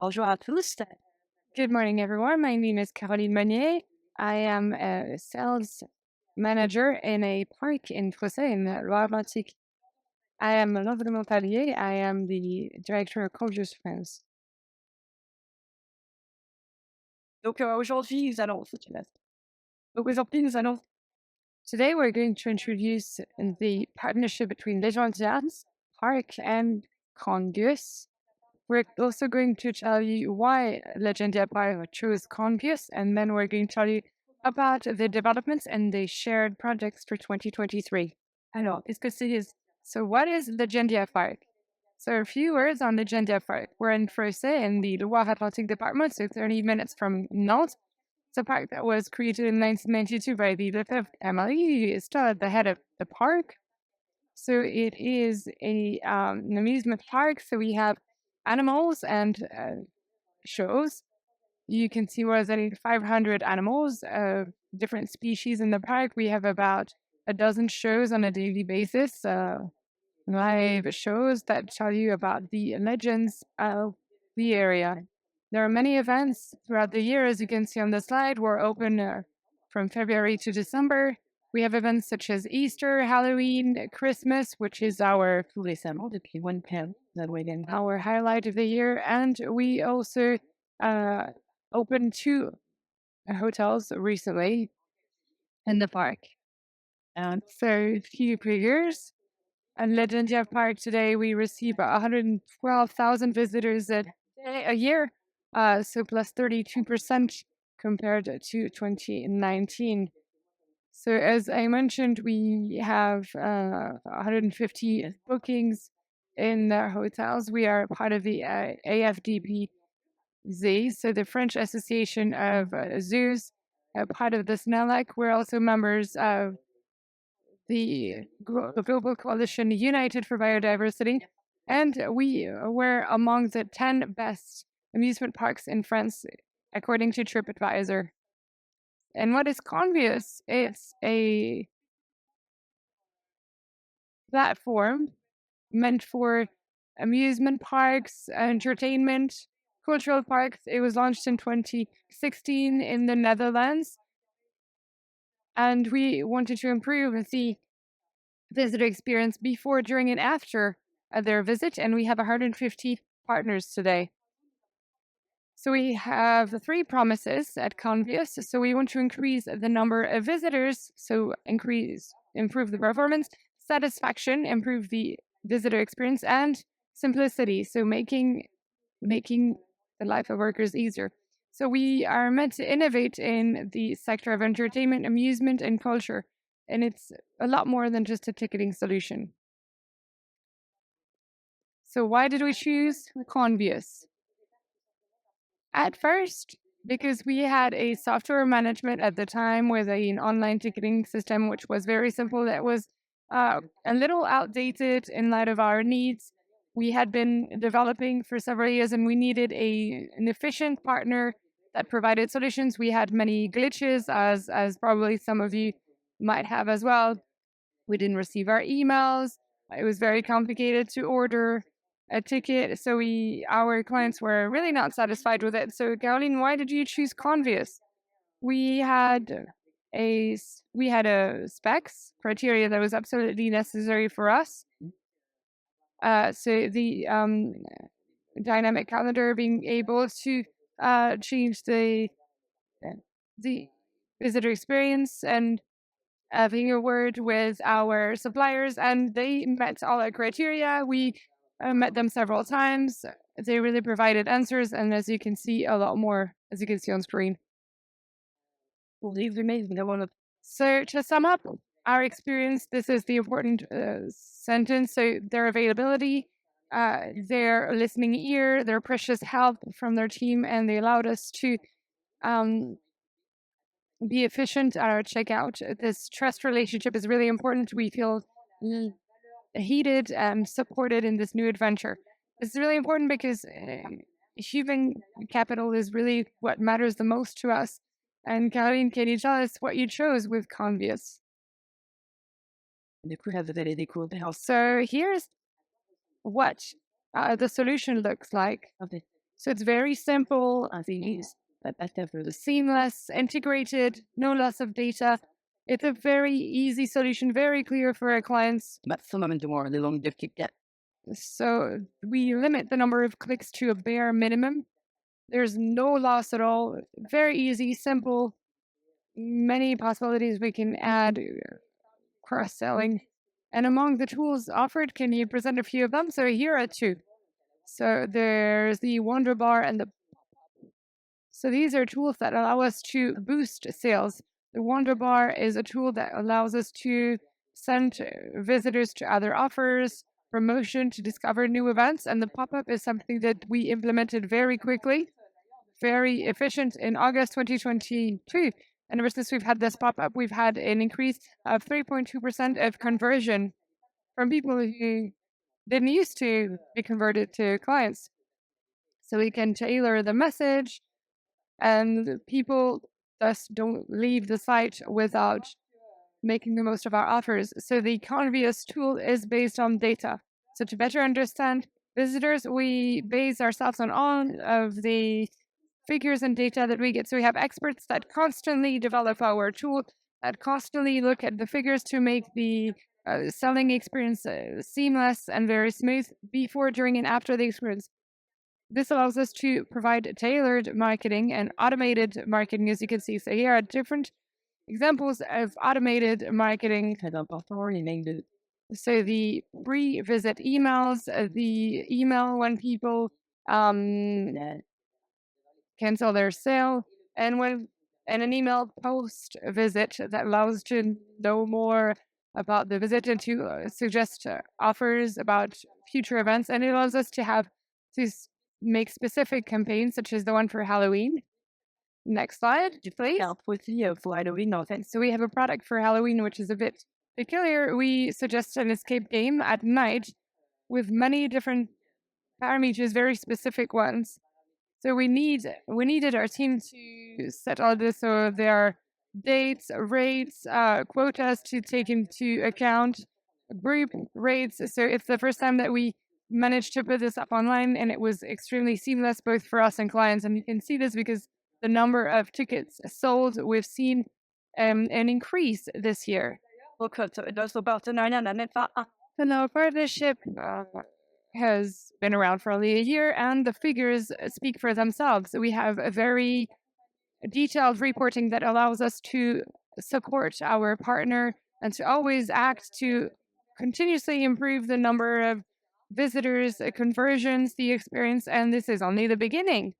Bonjour à tous. Good morning, everyone. My name is Caroline Meunier. I am a sales manager in a park in Fossé in Loire-Atlantique. I am Laure de Montalier. I am the director of Convious France. Donc aujourd'hui, nous allons Today, we're going to introduce the partnership between Légendia parc and Convious. We're also going to tell you why Legendia parc chose Convious, and then we're going to tell you about the developments and the shared projects for 2023. alors, qu'est-ce que c'est? So what is Legendia parc? So a few words on Legendia parc. We're in Fossé in the Loire-Atlantique department, so 30 minutes from Nantes. It's a park that was created in 1992 by the Lefebvre family. It's still at the head of the park. So it is an amusement park. So we have animals and shows. You can see more than 500 animals, different species in the park. We have about a dozen shows on a daily basis, live shows that tell you about the legends of the area. There are many events throughout the year, as you can see on the slide. We're open from February to December. We have events such as Easter, Halloween, Christmas, which is our Tout récemment, depuis one PM, our highlight of the year, and we also opened two hotels recently in the park. And so, a few figures. At Legendia Park today, we receive 112,000 visitors a year, so plus 32% compared to 2019. So as I mentioned, we have 150 bookings in the hotels. We are part of the AFDBZ, so the French Association of Zoos, part of the SNELEC. We're also members of the Global Coalition United for Biodiversity, and we were among the 10 best amusement parks in France, according to TripAdvisor. And what is Convious? It's a platform meant for amusement parks, entertainment, cultural parks. It was launched in 2016 in the Netherlands, and we wanted to improve the visitor experience before, during, and after their visit, and we have 150 partners today. So we have three promises at Convious. So we want to increase the number of visitors, so improve the performance, satisfaction, improve the visitor experience, and simplicity, so making the life of workers easier. So we are meant to innovate in the sector of entertainment, amusement, and culture, and it's a lot more than just a ticketing solution. So why did we choose Convious? At first, because we had a software management at the time with an online ticketing system, which was very simple, that was a little outdated in light of our needs. We had been developing for several years and we needed an efficient partner that provided solutions. We had many glitches, as probably some of you might have as well. We didn't receive our emails. It was very complicated to order a ticket, so our clients were really not satisfied with it. So, Caroline, why did you choose Convious? We had a specs criteria that was absolutely necessary for us. So the dynamic calendar, being able to change the visitor experience, and having a word with our suppliers, and they met all our criteria. We met them several times. They really provided answers, and as you can see, a lot more, as you can see on screen. pour résumer, nous avons notre So to sum up our experience, this is the important sentence. So their availability, their listening ear, their precious help from their team, and they allowed us to be efficient at our checkout. This trust relationship is really important. We feel heated and supported in this new adventure. It's really important because human capital is really what matters the most to us. And Caroline, can you tell us what you chose with Convious? découverte, vous allez découvrir So here's what the solution looks like. ensemble. So it's very simple, these that definitely seamless, integrated, no loss of data. It's a very easy solution, very clear for our clients. maximum more the long get. So we limit the number of clicks to a bare minimum. There's no loss at all. Very easy, simple, many possibilities we can add, cross-selling. And among the tools offered, can you present a few of them? So here are two. So there's the Wonder Bar and the... So these are tools that allow us to boost sales. The Wonder Bar is a tool that allows us to send visitors to other offers, promotion, to discover new events. And the pop-up is something that we implemented very quickly, very efficient in August 2022. And ever since we've had this pop-up, we've had an increase of 3.2% of conversion from people who didn't used to be converted to clients. So we can tailor the message, and people thus don't leave the site without making the most of our offers. So the Convious tool is based on data. So to better understand visitors, we base ourselves on all of the figures and data that we get. So we have experts that constantly develop our tool, that constantly look at the figures to make the selling experience seamless and very smooth before, during, and after the experience. This allows us to provide tailored marketing and automated marketing, as you can see. So here are different examples of automated marketing. So the pre-visit emails, the email when people cancel their sale, and an email post visit that allows to know more about the visit and to suggest offers about future events. And it allows us to have to make specific campaigns, such as the one for Halloween. Next slide, please. So we have a product for Halloween, which is a bit peculiar. We suggest an escape game at night with many different parameters, very specific ones. So we needed our team to set all this, so there are dates, rates, quotas to take into account, group rates. So it's the first time that we managed to put this up online, and it was extremely seamless both for us and clients. And you can see this because the number of tickets sold, we've seen an increase this year. So now partnership has been around for only a year, and the figures speak for themselves. We have a very detailed reporting that allows us to support our partner and to always act to continuously improve the number of visitors, conversions, the experience, and this is only the beginning.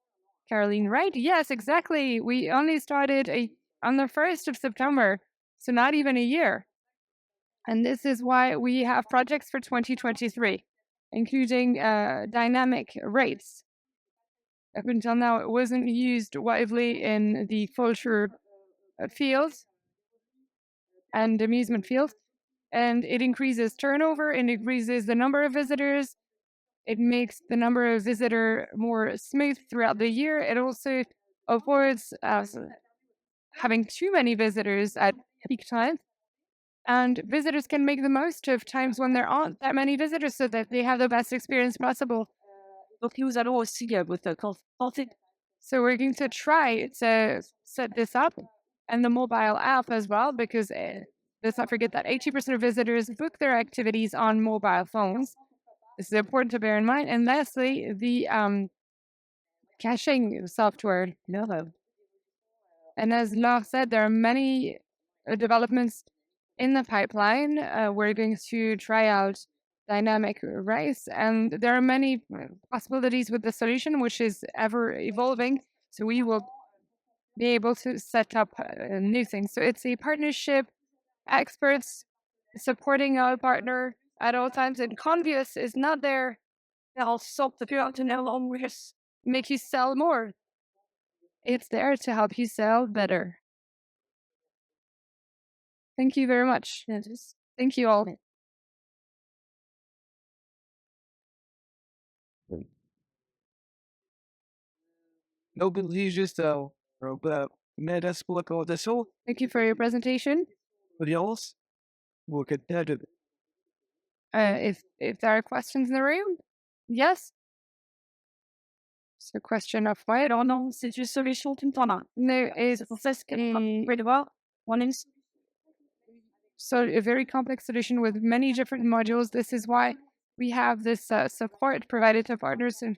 Caroline, right? Yes, exactly. We only started on the 1st of September, so not even a year. And this is why we have projects for 2023, including dynamic rates. Up until now, it wasn't used widely in the culture field and amusement field, and it increases turnover, it increases the number of visitors, it makes the number of visitor more smooth throughout the year. It also avoids having too many visitors at peak time. And visitors can make the most of times when there aren't that many visitors so that they have the best experience possible. So we're going to try to set this up and the mobile app as well, because let's not forget that 80% of visitors book their activities on mobile phones. This is important to bear in mind. And lastly, the caching software. And as Laure said, there are many developments in the pipeline. We're going to try out dynamic rice, and there are many possibilities with the solution, which is ever evolving. So we will be able to set up new things. So it's a partnership, experts supporting our partner at all times, and Convious is not there to make you sell more. It's there to help you sell better. Thank you very much. Thank you all. Thank you for your presentation. If there are questions in the room, yes. It's a question of what? Non, non, c'est une solution tout le temps là. No, C'est it's pour ça ce a, que devoir on is so a very complex solution with many different modules. This is why we have this support provided to partners, and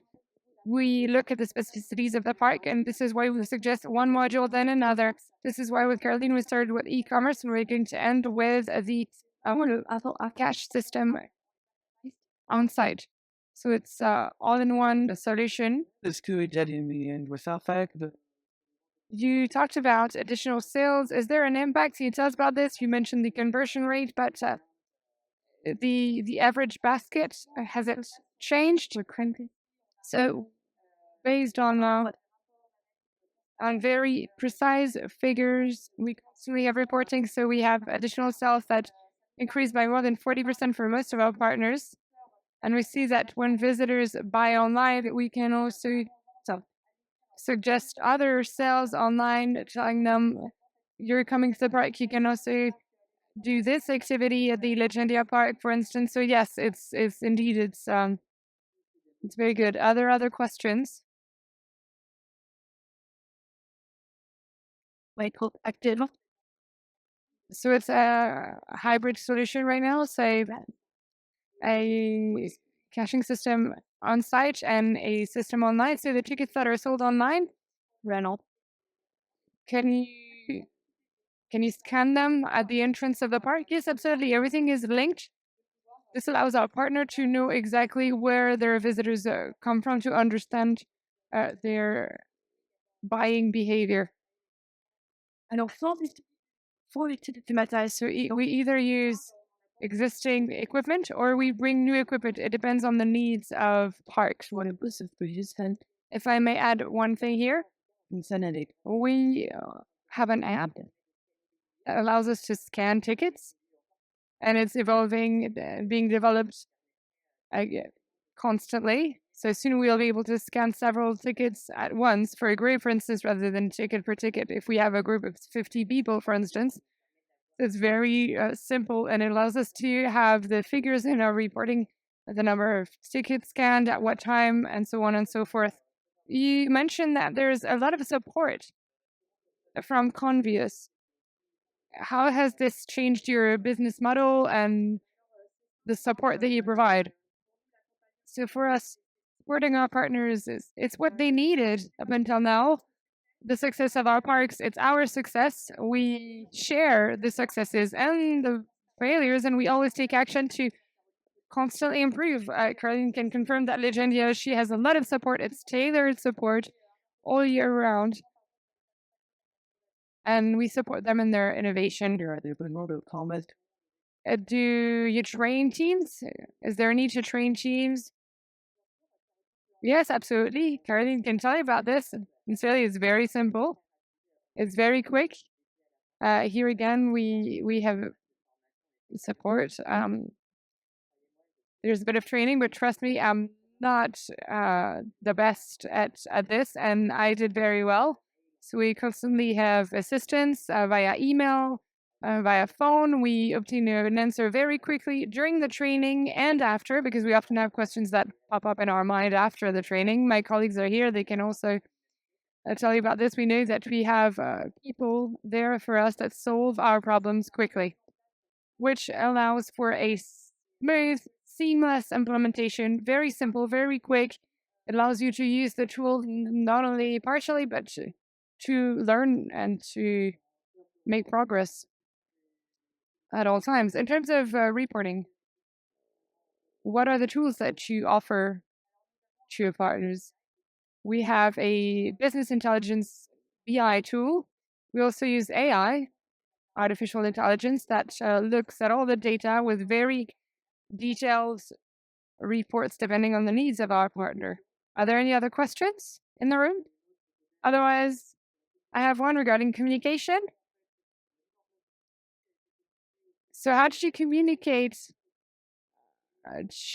we look at the specificities of the park, and this is why we suggest one module then another. This is why with Caroline we started with e-commerce, and we're going to end with the cash system on site. So it's all-in-one solution. parce que ça fait que You talked about additional sales. Is there an impact? Can you tell us about this? You mentioned the conversion rate, but the average basket, has it changed? So based on very precise figures, we constantly have reporting. So we have additional sales that increased by more than 40% for most of our partners. And we see that when visitors buy online, we can also suggest other sales online, telling them you're coming to the park. You can also do this activity at the Legendia park, for instance. So yes, it's indeed it's very good. Other questions? être active. So it's a hybrid solution right now. So a caching system on site and a system online. So the tickets that are sold online, Rental. can you scan them at the entrance of the park? Yes, absolutely. Everything is linked. This allows our partner to know exactly where their visitors come from, to understand their buying behavior. Alors, for the matériel, So we either use existing equipment or we bring new equipment. It depends on the needs of parks. pour le bus, c'est juste un If I may add one thing here, Saint-Denis. we have an app that allows us to scan tickets, and it's evolving, being developed constantly. So soon we'll be able to scan several tickets at once for a group, for instance, rather than ticket per ticket. If we have a group of 50 people, for instance, it's very simple, and it allows us to have the figures in our reporting, the number of tickets scanned at what time, and so on and so forth. You mentioned that there's a lot of support from Convious. How has this changed your business model and the support that you provide? So for us, supporting our partners it's what they needed up until now. The success of our parks, it's our success. We share the successes and the failures, and we always take action to constantly improve. Caroline can confirm that Legendia, she has a lot of support. It's tailored support all year round, and we support them in their innovation. Do you train teams? Is there a need to train teams? Yes, absolutely. Caroline can tell you about this. It's very simple. It's very quick. Here again, we have support. There's a bit of training, but trust me, I'm not the best at this, and I did very well. So we constantly have assistance via email, via phone. We obtain an answer very quickly during the training and after, because we often have questions that pop up in our mind after the training. My colleagues are here. They can also tell you about this. We know that we have people there for us that solve our problems quickly, which allows for a smooth, seamless implementation. Very simple, very quick. It allows you to use the tool not only partially, but to learn and to make progress at all times. In terms of reporting, what are the tools that you offer to your partners? We have a business intelligence BI tool. We also use AI, artificial intelligence, that looks at all the data with very detailed reports depending on the needs of our partner. Are there any other questions in the room? Otherwise, I have one regarding communication. So how did you communicate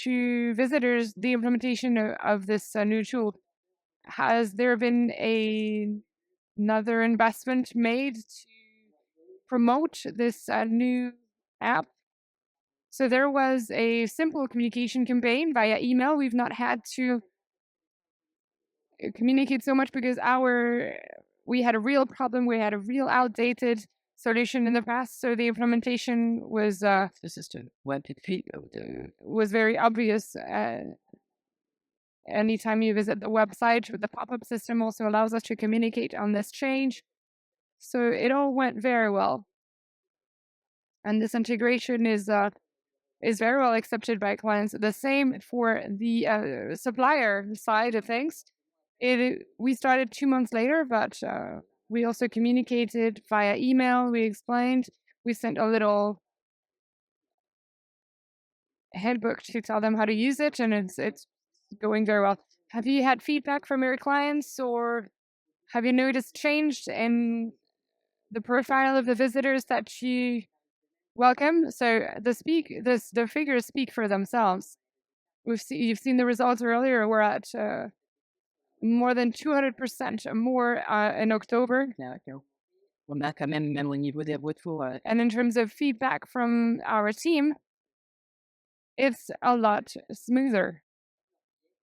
to visitors the implementation of this new tool? Has there been another investment made to promote this new app? So there was a simple communication campaign via email. We've not had to communicate so much because we had a real problem. We had a real outdated solution in the past, so the implementation This is the web feed of the was very obvious. Anytime you visit the website, the pop-up system also allows us to communicate on this change. So it all went very well, and this integration is very well accepted by clients. The same for the supplier side of things. We started 2 months later, but we also communicated via email. We explained. We sent a little handbook to tell them how to use it, and it's going very well. Have you had feedback from your clients, or have you noticed change in the profile of the visitors that you welcome? So the figures speak for themselves. You've seen the results earlier. We're at more than 200% more in October. d'accord. On a quand même au niveau des retours, And in terms of feedback from our team, it's a lot smoother.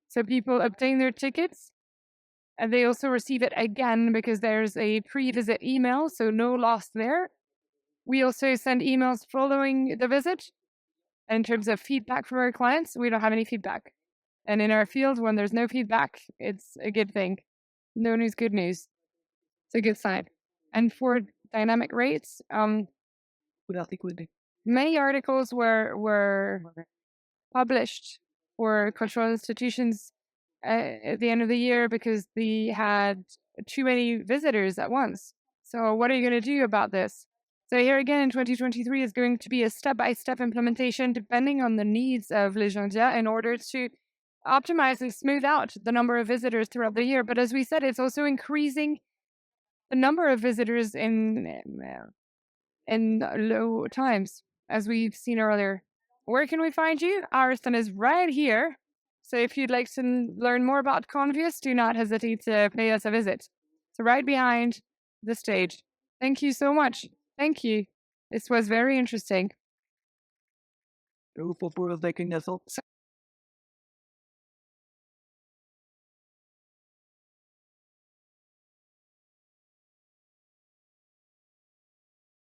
So people obtain their tickets and they also receive it again because there's a pre-visit email, so no loss there. We also send emails following the visit. In terms of feedback from our clients, we don't have any feedback. And in our field, when there's no feedback, it's a good thing. No news, good news. It's a good sign. And for dynamic rates, many articles were published for cultural institutions at the end of the year because they had too many visitors at once. So what are you going to do about this? So here again in 2023 is going to be a step-by-step implementation depending on the needs of Légendia in order to optimize and smooth out the number of visitors throughout the year. But as we said, it's also increasing the number of visitors in low times, as we've seen earlier. Where can we find you? Our stand is right here. So if you'd like to learn more about Convious, do not hesitate to pay us a visit. So right behind the stage. Thank you so much. Thank you. This was very interesting. Je vous propose avec une